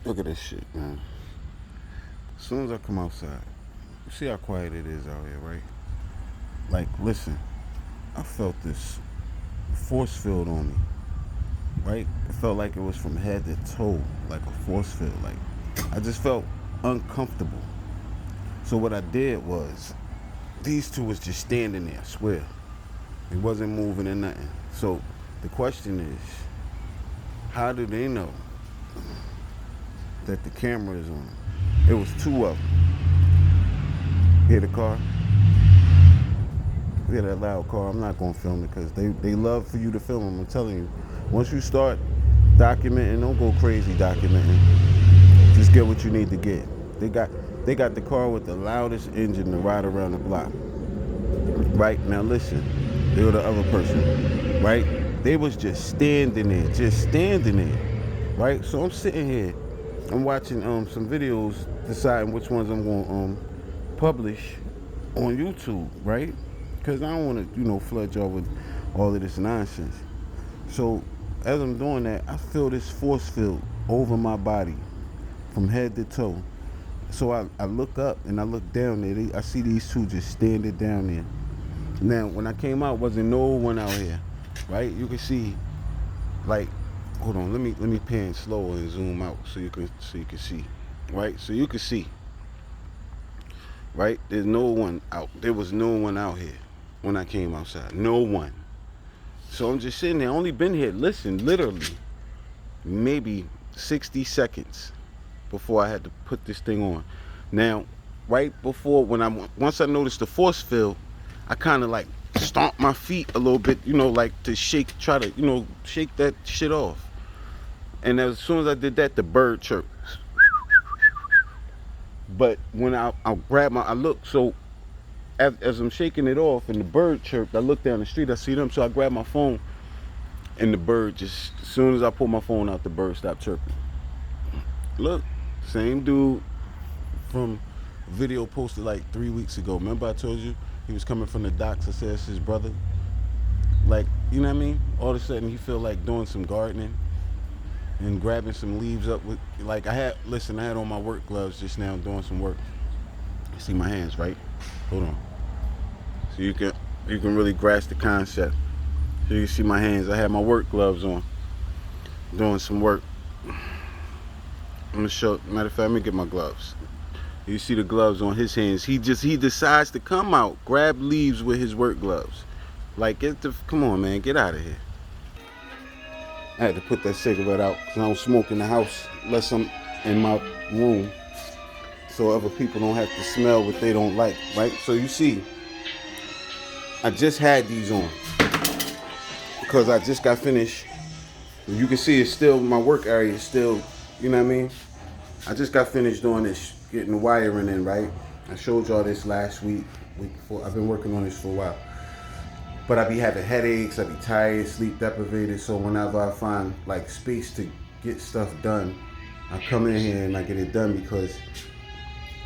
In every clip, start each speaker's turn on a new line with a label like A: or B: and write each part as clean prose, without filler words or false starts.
A: Look at this shit, man. As soon as I come outside, you see how quiet it is out here, right? Like, listen, I felt this force field on me, right? It felt like it was from head to toe, like a force field. Like, I just felt uncomfortable. So what I did was, these two was just standing there, I swear. It wasn't moving or nothing. So the question is, how do they know that the camera is on? It was two of them. Hear the car? Hear that loud car? I'm not gonna film it because they love for you to film them. I'm telling you, once you start documenting, don't go crazy documenting. Just get what you need to get. They got they got the car with the loudest engine to ride around the block. Right now, listen, they were the other person. Right? They was just standing there, Right? So I'm sitting here, I'm watching some videos, deciding which ones I'm gonna publish on YouTube, right? Because I don't want to, flood y'all with all of this nonsense. So as I'm doing that, I feel this force field over my body from head to toe. So I look up and I look down there. I see these two just standing down there. Now, when I came out, wasn't no one out here, right? You can see, like, hold on, let me pan slower and zoom out so you can see, right? So you can see, right? There's no one out. There was no one out here when I came outside. No one. So I'm just sitting there. I only been here, listen, literally, maybe 60 seconds before I had to put this thing on. Now, right before once I noticed the force field, I kind of like stomped my feet a little bit, like to try to, shake that shit off. And as soon as I did that, the bird chirped. But when I grabbed I looked, so as I'm shaking it off and the bird chirped, I look down the street, I see them, so I grab my phone and the bird just, as soon as I pull my phone out, the bird stopped chirping. Look, same dude from video posted like 3 weeks ago. Remember I told you he was coming from the docks? I said it's his brother. Like, you know what I mean? All of a sudden he feel like doing some gardening and grabbing some leaves up with, like, I had on my work gloves just now doing some work. You see my hands, right? Hold on. So you can really grasp the concept. So you see my hands. I had my work gloves on, doing some work. I'm gonna show. Matter of fact, let me get my gloves. You see the gloves on his hands. He decides to come out, grab leaves with his work gloves. Like, come on, man, get out of here. I had to put that cigarette out because I don't smoke in the house unless I'm in my room, so other people don't have to smell what they don't like, right? So you see, I just had these on because I just got finished. You can see it's still, my work area is still, you know what I mean? I just got finished doing this, getting the wiring in, right? I showed y'all this last week before. I've been working on this for a while. But I be having headaches, I be tired, sleep deprivated, so whenever I find like space to get stuff done, I come in here and I get it done because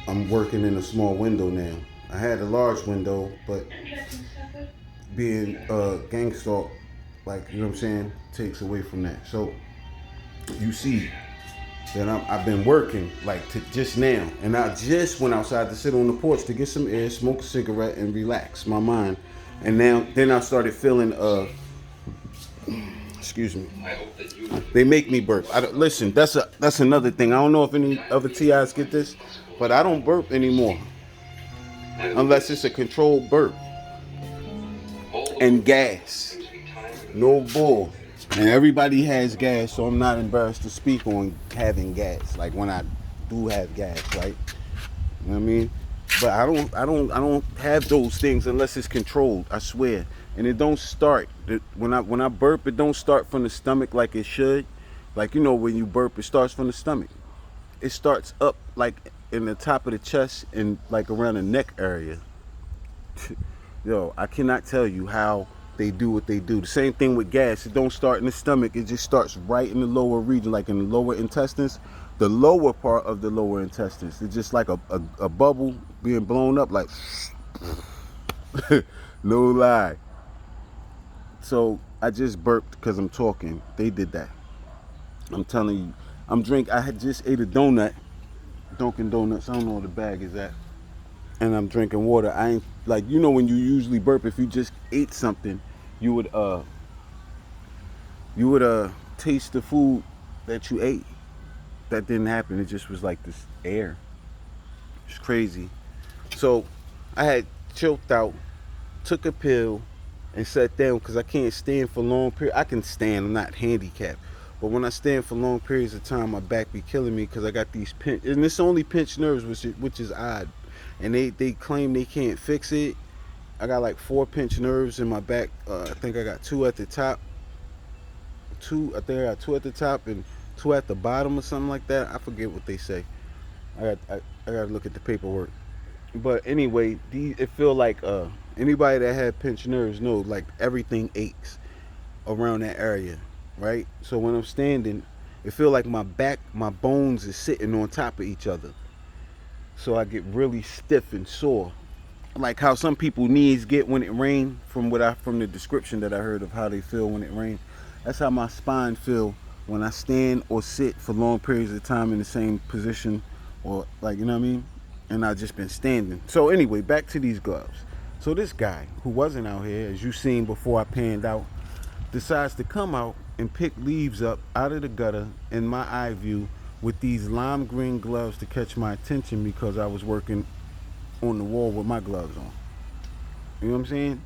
A: I'm working in a small window now. I had a large window, but being gangstalk, like, you know what I'm saying, takes away from that. So you see that I've been working like to just now, and I just went outside to sit on the porch to get some air, smoke a cigarette, and relax my mind. And then I started feeling excuse me. They make me burp. Listen, that's another thing. I don't know if any other TIs get this, but I don't burp anymore unless it's a controlled burp and gas. No bull. And everybody has gas, so I'm not embarrassed to speak on having gas. Like when I do have gas, right? You know what I mean? But I don't have those things unless it's controlled. I swear. And it don't start when I burp. It don't start from the stomach like it should. Like, when you burp, it starts from the stomach. It starts up like in the top of the chest and like around the neck area. Yo, I cannot tell you how they do what they do. The same thing with gas. It don't start in the stomach. It just starts right in the lower region, like in the lower intestines. The lower part of the lower intestines. It's just like a bubble being blown up, like no lie. So I just burped because I'm talking. They did that. I'm telling you, I had just ate a donut, Dunkin' Donuts. I don't know where the bag is at. And I'm drinking water. I ain't like when you usually burp if you just ate something, you would taste the food that you ate. That didn't happen. It just was like this air. It's crazy. So I had choked out, took a pill, and sat down because I can't stand for long periods. I can stand. I'm not handicapped. But when I stand for long periods of time, my back be killing me because I got these pinch, and it's only pinched nerves, which is odd. And they claim they can't fix it. I got like 4 pinched nerves in my back. I think I got two at the top. Two, I think I got two at the top and two at the bottom or something like that. I forget what they say. I got to look at the paperwork. But anyway, it feel like anybody that had pinched nerves know like everything aches around that area, right? So when I'm standing, it feel like my back, my bones is sitting on top of each other. So I get really stiff and sore. Like how some people knees get when it rains, from the description that I heard of how they feel when it rains. That's how my spine feel when I stand or sit for long periods of time in the same position, or like you know what I mean. And I just been standing. So anyway, back to these gloves. So this guy who wasn't out here, as you seen before I panned out, decides to come out and pick leaves up out of the gutter in my eye view with these lime green gloves to catch my attention because I was working on the wall with my gloves on. You know what I'm saying?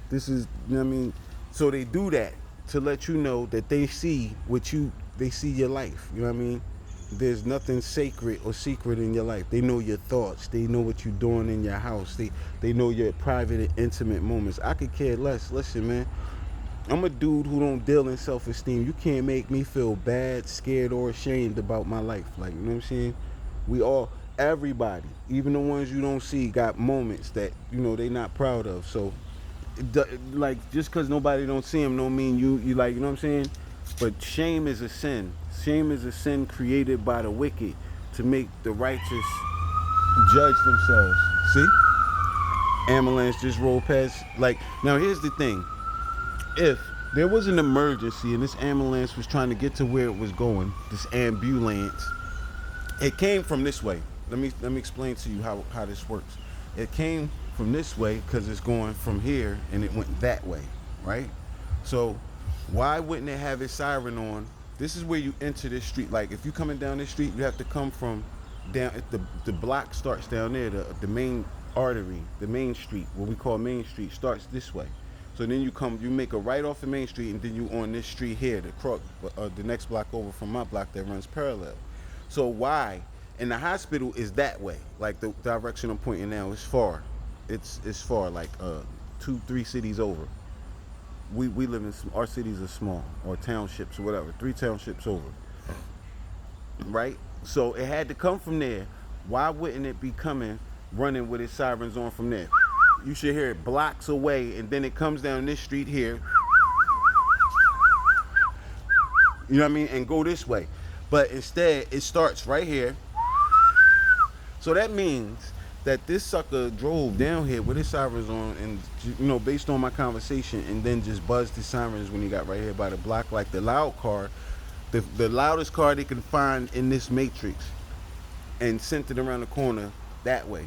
A: This is, you know what I mean? So they do that to let you know that they see they see your life. You know what I mean? There's nothing sacred or secret in your life. They know your thoughts. They know what you're doing in your house. They know your private and intimate moments. I could care less. Listen, man. I'm a dude who don't deal in self-esteem. You can't make me feel bad, scared, or ashamed about my life. Like, you know what I'm saying? We all, everybody, even the ones you don't see, got moments that, they not proud of. So, like, just because nobody don't see them don't mean you like, you know what I'm saying? But shame is a sin. Shame is a sin created by the wicked to make the righteous judge themselves. See? Ambulance just rolled past. Like, now here's the thing. If there was an emergency and this ambulance was trying to get to where it was going, this ambulance, it came from this way. Let me explain to you how this works. It came from this way because it's going from here and it went that way, right? So why wouldn't it have its siren on? This is where you enter this street. Like if you're coming down this street, you have to come from down. The block starts down there. The main artery, the main street, what we call Main Street, starts this way. So then you make a right off the Main Street, and then you on this street here, the next block over from my block that runs parallel. So why? And the hospital is that way. Like the direction I'm pointing now is far. It's far, like 2-3 cities over. We live in our cities are small, or townships or whatever, 3 townships over, right? So it had to come from there. Why wouldn't it be coming, running with its sirens on from there? You should hear it blocks away, and then it comes down this street here. You know what I mean? And go this way. But instead, it starts right here. So that means that this sucker drove down here with his sirens on, and based on my conversation, and then just buzzed his sirens when he got right here by the block, like the loud car, the loudest car they can find in this matrix, and sent it around the corner that way.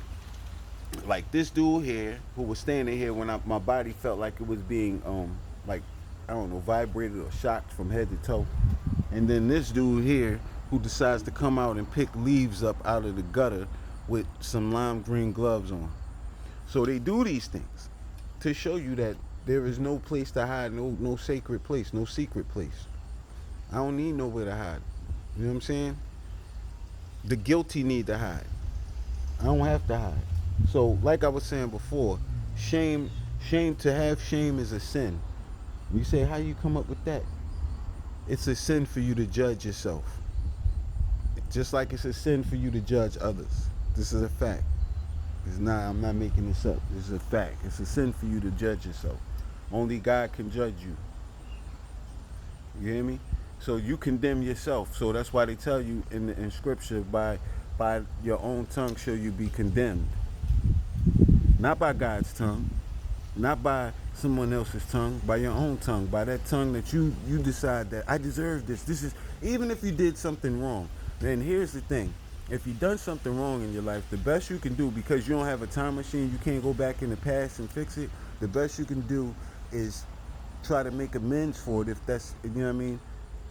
A: Like this dude here who was standing here when my body felt like it was being like I don't know, vibrated or shocked from head to toe. And then this dude here who decides to come out and pick leaves up out of the gutter with some lime green gloves on. So they do these things to show you that there is no place to hide, no sacred place, no secret place. I don't need nowhere to hide. You know what I'm saying? The guilty need to hide. I don't have to hide. So like I was saying before, shame to have shame is a sin. You say, how you come up with that? It's a sin for you to judge yourself. Just like it's a sin for you to judge others. This is a fact. I'm not making this up. This is a fact. It's a sin for you to judge yourself. Only God can judge you. You hear me? So you condemn yourself. So that's why they tell you in scripture, by your own tongue shall you be condemned. Not by God's tongue. Not by someone else's tongue, by your own tongue, by that tongue that you decide that I deserve this. This is, even if you did something wrong. Then here's the thing. If you've done something wrong in your life, the best you can do, because you don't have a time machine, you can't go back in the past and fix it, the best you can do is try to make amends for it. If that's, you know what I mean,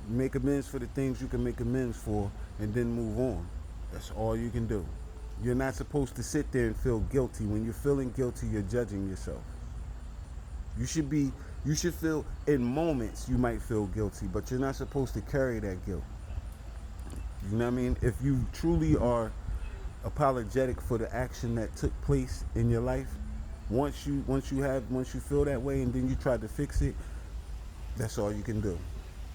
A: make amends for the things you can make amends for, and then move on. That's all you can do. You're not supposed to sit there and feel guilty. When you're feeling guilty, you're judging yourself. You should feel, in moments you might feel guilty, but you're not supposed to carry that guilt. You know what I mean? If you truly are apologetic for the action that took place in your life, once you feel that way and then you try to fix it, that's all you can do.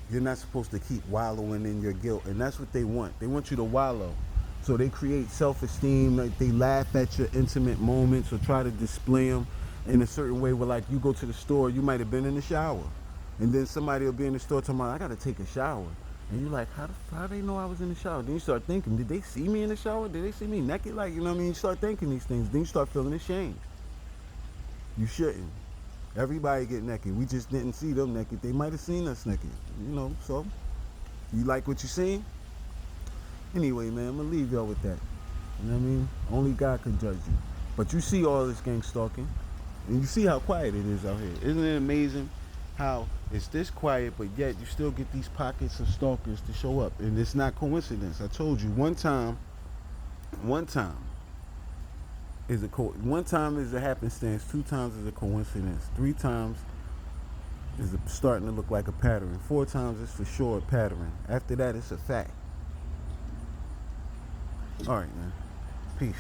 A: You're not supposed to keep wallowing in your guilt, and that's what they want. They want you to wallow. So they create self-esteem, like they laugh at your intimate moments or try to display them in a certain way where, like, you go to the store, you might have been in the shower, and then somebody will be in the store talking about, I gotta take a shower. And you're like, how do they know I was in the shower? Then you start thinking, did they see me in the shower? Did they see me naked? Like, you know what I mean? You start thinking these things. Then you start feeling ashamed. You shouldn't. Everybody get naked. We just didn't see them naked. They might have seen us naked. You know, so you like what you seen? Anyway, man, I'm gonna leave y'all with that. You know what I mean? Only God can judge you. But you see all this gang stalking, and you see how quiet it is out here. Isn't it amazing how it's this quiet, but yet you still get these pockets of stalkers to show up? And it's not coincidence. I told you, one time one time is a happenstance, 2 times is a coincidence, 3 times is starting to look like a pattern, 4 times is for sure a pattern. After that, it's a fact. All right, man. Peace.